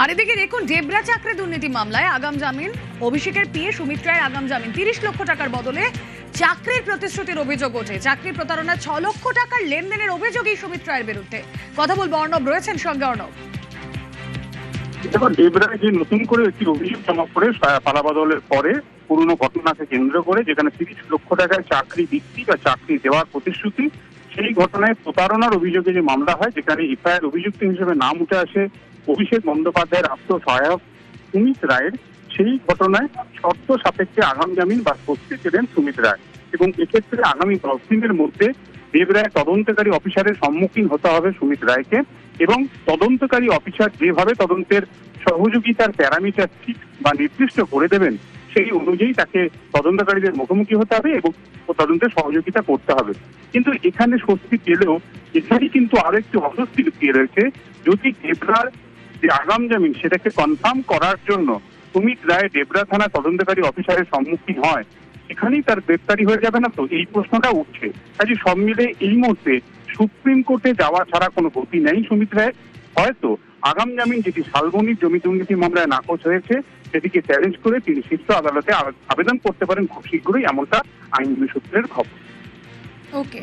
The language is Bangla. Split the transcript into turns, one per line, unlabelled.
আর এদিকে দেখুন, ডেবরা চাকরি দুর্নীতি মামলায় আগাম জামিন, অভিষেকের পিএ সুমিত রায়ের আগাম জামিন। 30 লক্ষ টাকার বদলে চাকরির প্রতিশ্রুতির অভিযোগ ওঠে। চাকরি প্রতারণা 6 লক্ষ টাকার লেনদেনের অভিযোগই সুমিত রায়ের বিরুদ্ধে। কথা বলবো, অর্ণব রয়েছেন সঙ্গে। অর্ণব,
দেখো, ডেবরায় যে নতুন করে একটি অভিযোগ জমা করে পালাবদলের পরে পুরনো ঘটনাকে কেন্দ্র করে যেখানে 30 লক্ষ টাকায় চাকরি বিক্রি বা চাকরি দেওয়ার প্রতিশ্রুতি, সেই ঘটনায় প্রতারণার অভিযোগে যে মামলা হয়, যেখানে এফআইআর অভিযুক্ত হিসেবে নাম উঠে আসে অভিষেক বন্দ্যোপাধ্যায়ের আত্মসহায়ক সুমিত রায়ের, সেই ঘটনায় শর্ত সাপেক্ষে আগাম জামিন বা স্বস্তি পেলেন সুমিত রায়। এবং এক্ষেত্রে আগামী 10 দিনের মধ্যে ডেবরায় তদন্তকারী অফিসারের সম্মুখীন হতে হবে সুমিত রায়কে, এবং তদন্তকারী অফিসার যেভাবে তদন্তের সহযোগিতার প্যারামিটার ঠিক বা নির্দিষ্ট করে দেবেন, সেই অনুযায়ী তাকে তদন্তকারীদের মুখোমুখি হতে হবে এবং তদন্তের সহযোগিতা করতে হবে। কিন্তু এখানে স্বস্তি পেলেও এখানেই কিন্তু আরো একটি অস্বস্তি লুকিয়ে রয়েছে। যদি ডেবরার যে আগাম জামিন সেটাকে কনফার্ম করার জন্য সুমিত রায় ডেবরা থানা তদন্তকারী অফিসারের সম্মুখীন হয়, এখানেই তার গ্রেপ্তারি হয়ে যাবে না তো, এই প্রশ্নটা উঠছে। কাজে সব মিলে এই মুহূর্তে সুপ্রিম কোর্টে যাওয়া ছাড়া কোনো গতি নেই সুমিত রায়। হয়তো আগাম জামিন যেটি শালবনির জমি দুর্নীতি মামলায় নাকচ হয়েছে, সেটিকে চ্যালেঞ্জ করে তিনি শীর্ষ আদালতে আবেদন করতে পারেন খুব শীঘ্রই, এমনটা আইনজীবী সূত্রের খবর।
ওকে।